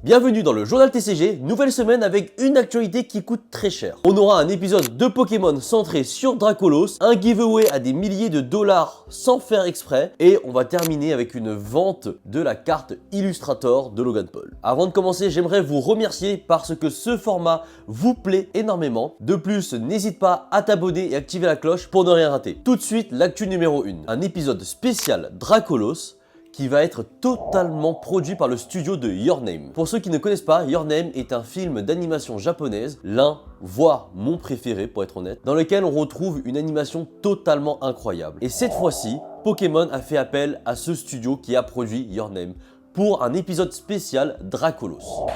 Bienvenue dans le journal TCG, nouvelle semaine avec une actualité qui coûte très cher. On aura un épisode de Pokémon centré sur Dracolos, un giveaway à des milliers de dollars sans faire exprès, et on va terminer avec une vente de la carte Illustrator de Logan Paul. Avant de commencer, j'aimerais vous remercier parce que ce format vous plaît énormément. De plus, n'hésite pas à t'abonner et activer la cloche pour ne rien rater. Tout de suite, l'actu numéro 1, un épisode spécial Dracolos, qui va être totalement produit par le studio de Your Name. Pour ceux qui ne connaissent pas, Your Name est un film d'animation japonaise, l'un, voire mon préféré pour être honnête, dans lequel on retrouve une animation totalement incroyable. Et cette fois-ci, Pokémon a fait appel à ce studio qui a produit Your Name pour un épisode spécial Dracolos.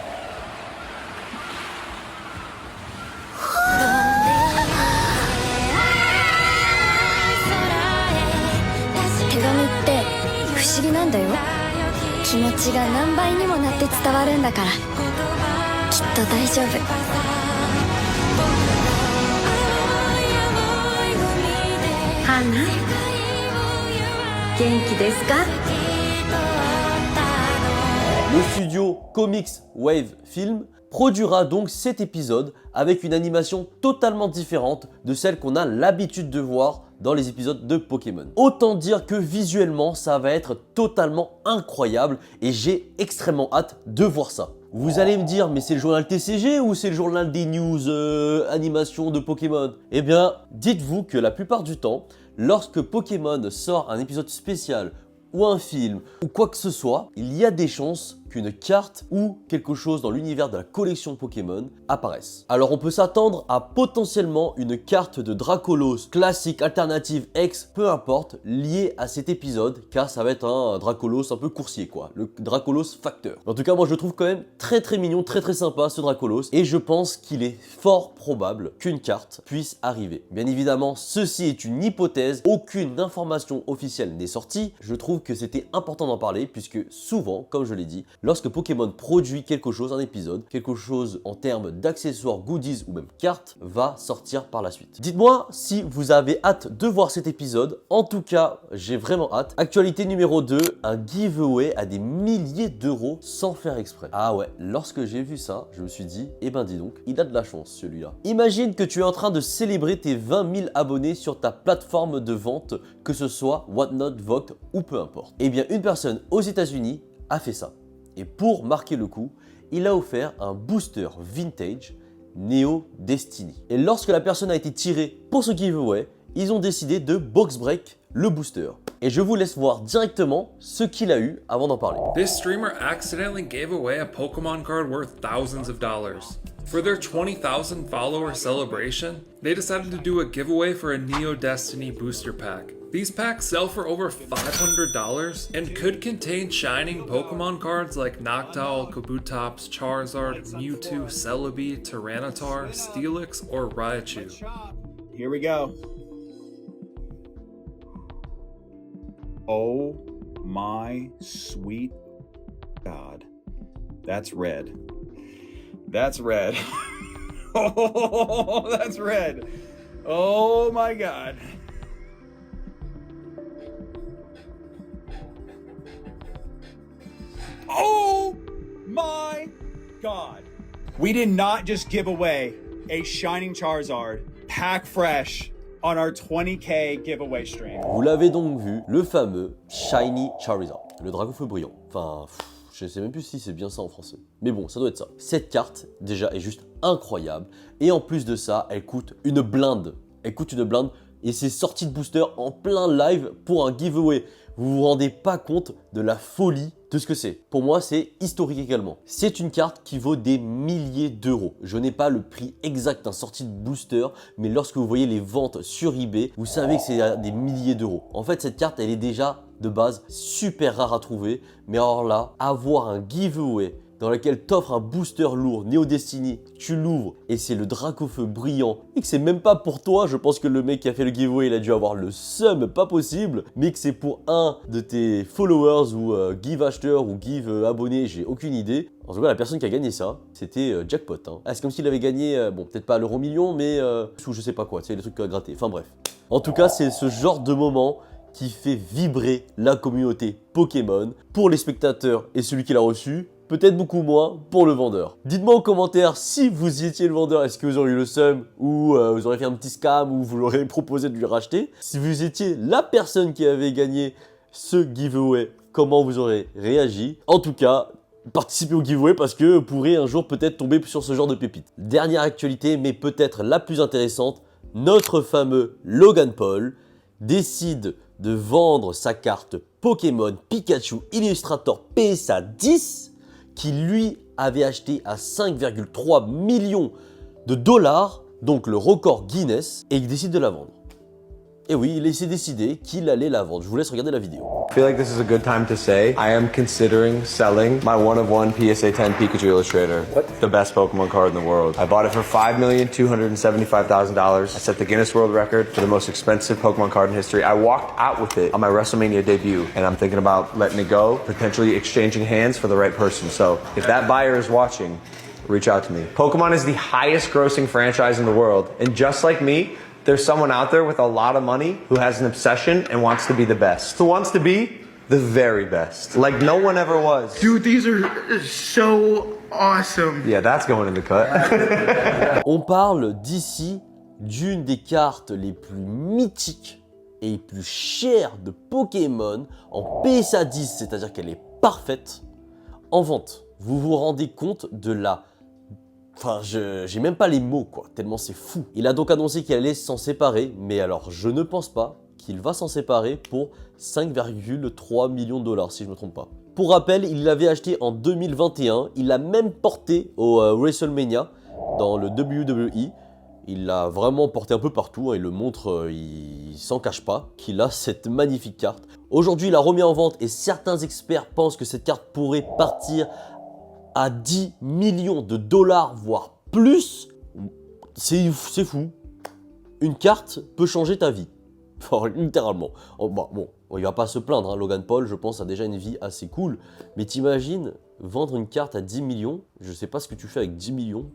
Le studio Comics Wave Film produira donc cet épisode avec une animation totalement différente de celle qu'on a l'habitude de voir dans les épisodes de Pokémon. Autant dire que visuellement, ça va être totalement incroyable et j'ai extrêmement hâte de voir ça. Vous allez me dire, mais c'est le journal TCG ou c'est le journal des news animation de Pokémon? Eh bien, dites-vous que la plupart du temps, lorsque Pokémon sort un épisode spécial ou un film ou quoi que ce soit, il y a des chances qu'une carte ou quelque chose dans l'univers de la collection Pokémon apparaisse. Alors on peut s'attendre à potentiellement une carte de Dracolos classique, alternative, X, peu importe, liée à cet épisode, car ça va être un Dracolos un peu coursier quoi, le Dracolos Facteur. En tout cas moi je le trouve quand même très mignon, très sympa ce Dracolos, et je pense qu'il est fort probable qu'une carte puisse arriver. Bien évidemment, ceci est une hypothèse, aucune information officielle n'est sortie, je trouve que c'était important d'en parler puisque souvent, comme je l'ai dit, lorsque Pokémon produit quelque chose, un épisode, quelque chose en termes d'accessoires, goodies ou même cartes, va sortir par la suite. Dites-moi si vous avez hâte de voir cet épisode. En tout cas, j'ai vraiment hâte. Actualité numéro 2, un giveaway à des milliers d'euros sans faire exprès. Ah ouais, lorsque j'ai vu ça, je me suis dit, eh ben dis donc, il a de la chance celui-là. Imagine que tu es en train de célébrer tes 20 000 abonnés sur ta plateforme de vente, que ce soit Whatnot, Vogt ou peu importe. Eh bien, une personne aux États-Unis a fait ça. Et pour marquer le coup, il a offert un booster vintage Neo Destiny. Et lorsque la personne a été tirée pour ce giveaway, ils ont décidé de box break le booster. Et je vous laisse voir directement ce qu'il a eu avant d'en parler. This streamer accidentally gave away a Pokemon card worth thousands of dollars. For their 20,000 follower celebration, they decided to do a giveaway for a Neo Destiny booster pack. These packs sell for over $500 and could contain shining Pokemon cards like Noctowl, Kabutops, Charizard, Mewtwo, Celebi, Tyranitar, Steelix, or Raichu. Here we go. Oh my sweet God. That's red. That's red. Oh, that's red. Oh my God. Oh my God. We did not just give away a Shining Charizard pack fresh on our 20K giveaway stream. Vous l'avez donc vu, le fameux Shiny Charizard, le Dragofeu brillant. Enfin, je sais même plus si c'est bien ça en français. Mais bon, ça doit être ça. Cette carte, déjà, est juste incroyable. Et en plus de ça, elle coûte une blinde. Elle coûte une blinde. Et c'est sorti de booster en plein live pour un giveaway. Vous vous rendez pas compte de la folie de ce que c'est. Pour moi, c'est historique également. C'est une carte qui vaut des milliers d'euros. Je n'ai pas le prix exact d'un sortie de booster, mais lorsque vous voyez les ventes sur eBay, vous savez que c'est des milliers d'euros. En fait, cette carte, elle est déjà de base super rare à trouver. Mais alors là, avoir un giveaway dans lequel t'offres un booster lourd Neo Destiny, tu l'ouvres et c'est le Dracofeu brillant et que c'est même pas pour toi, je pense que le mec qui a fait le giveaway il a dû avoir le seum pas possible, mais que c'est pour un de tes followers ou give acheteur ou give abonné, j'ai aucune idée. En tout cas, la personne qui a gagné ça, c'était jackpot. Hein. Ah, c'est comme s'il avait gagné, bon, peut-être pas l'euro million, mais ou je sais pas quoi, tu sais, les trucs à gratter. Enfin bref. En tout cas, c'est ce genre de moment qui fait vibrer la communauté Pokémon. Pour les spectateurs et celui qui l'a reçu, peut-être beaucoup moins pour le vendeur. Dites-moi en commentaire si vous étiez le vendeur, est-ce que vous auriez eu le seum ou vous auriez fait un petit scam ou vous l'aurez proposé de lui racheter. Si vous étiez la personne qui avait gagné ce giveaway, comment vous aurez réagi. En tout cas, participez au giveaway parce que vous pourrez un jour peut-être tomber sur ce genre de pépite. Dernière actualité, mais peut-être la plus intéressante, notre fameux Logan Paul décide de vendre sa carte Pokémon Pikachu Illustrator PSA 10 qu'il lui avait acheté à 5,3 millions de dollars, donc le record Guinness, et il décide de la vendre. Et oui, il s'est décidé qu'il allait la vendre. Je vous laisse regarder la vidéo. I feel like this is a good time to say I am considering selling my one-of-one PSA 10 Pikachu Illustrator. What? The best Pokemon card in the world. I bought it for $5,275,000. I set the Guinness World Record for the most expensive Pokemon card in history. I walked out with it on my WrestleMania debut, and I'm thinking about letting it go, potentially exchanging hands for the right person. So if that buyer is watching, reach out to me. Pokemon is the highest grossing franchise in the world, and just like me, there's someone out there with a lot of money who has an obsession and wants to be the best. Who wants to be the very best. Like no one ever was. Dude, these are so awesome. Yeah, that's going in the cut. On parle d'ici d'une des cartes les plus mythiques et les plus chères de Pokémon en PSA 10, c'est-à-dire qu'elle est parfaite, en vente. Vous vous rendez compte de la... Enfin, j'ai même pas les mots, quoi, tellement c'est fou. Il a donc annoncé qu'il allait s'en séparer, mais alors je ne pense pas qu'il va s'en séparer pour 5,3 millions de dollars, si je ne me trompe pas. Pour rappel, il l'avait acheté en 2021, il l'a même porté au WrestleMania, dans le WWE. Il l'a vraiment porté un peu partout, hein, il le montre, il s'en cache pas, qu'il a cette magnifique carte. Aujourd'hui, il la remis en vente et certains experts pensent que cette carte pourrait partir à 10 millions de dollars, voire plus. C'est fou. Une carte peut changer ta vie. Enfin, littéralement. Oh, bah, bon, il va pas se plaindre, hein. Logan Paul, je pense, a déjà une vie assez cool. Mais t'imagines vendre une carte à 10 millions, je sais pas ce que tu fais avec 10 millions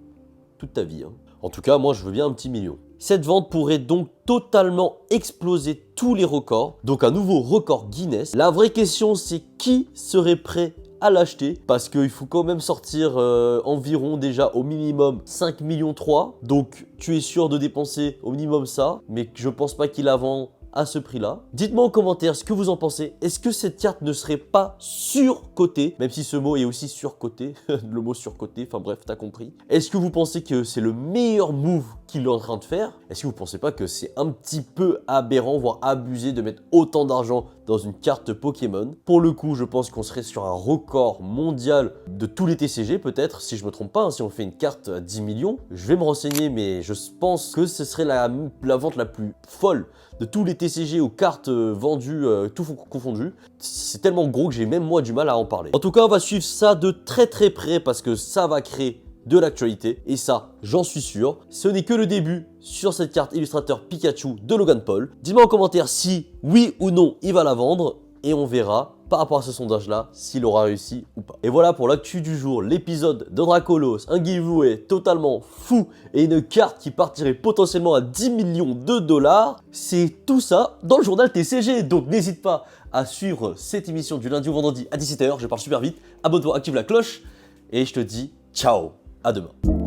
toute ta vie. Hein. En tout cas, moi, je veux bien un petit million. Cette vente pourrait donc totalement exploser tous les records. Donc un nouveau record Guinness. La vraie question, c'est qui serait prêt à l'acheter, parce qu'il faut quand même sortir environ déjà au minimum 5 millions 3, donc tu es sûr de dépenser au minimum ça, mais je pense pas qu'il la vend à ce prix-là. Dites-moi en commentaire ce que vous en pensez. Est-ce que cette carte ne serait pas surcotée, même si ce mot est aussi surcoté, le mot surcoté, enfin bref, t'as compris. Est-ce que vous pensez que c'est le meilleur move qu'il est en train de faire? Est-ce que vous pensez pas que c'est un petit peu aberrant, voire abusé de mettre autant d'argent dans une carte Pokémon? Pour le coup, je pense qu'on serait sur un record mondial de tous les TCG, peut-être, si je me trompe pas, hein, si on fait une carte à 10 millions. Je vais me renseigner, mais je pense que ce serait la vente la plus folle de tous les TCG aux cartes vendues, tout confondu. C'est tellement gros que j'ai même moi du mal à en parler. En tout cas, on va suivre ça de très près parce que ça va créer de l'actualité et ça, j'en suis sûr. Ce n'est que le début sur cette carte Illustrator Pikachu de Logan Paul. Dis-moi en commentaire si oui ou non il va la vendre et on verra par rapport à ce sondage-là s'il aura réussi ou pas. Et voilà pour l'actu du jour, l'épisode de Dracolos, un giveaway totalement fou et une carte qui partirait potentiellement à 10 millions de dollars. C'est tout ça dans le journal TCG, donc n'hésite pas à suivre cette émission du lundi au vendredi à 17h, je parle super vite, abonne-toi, active la cloche et je te dis ciao, à demain.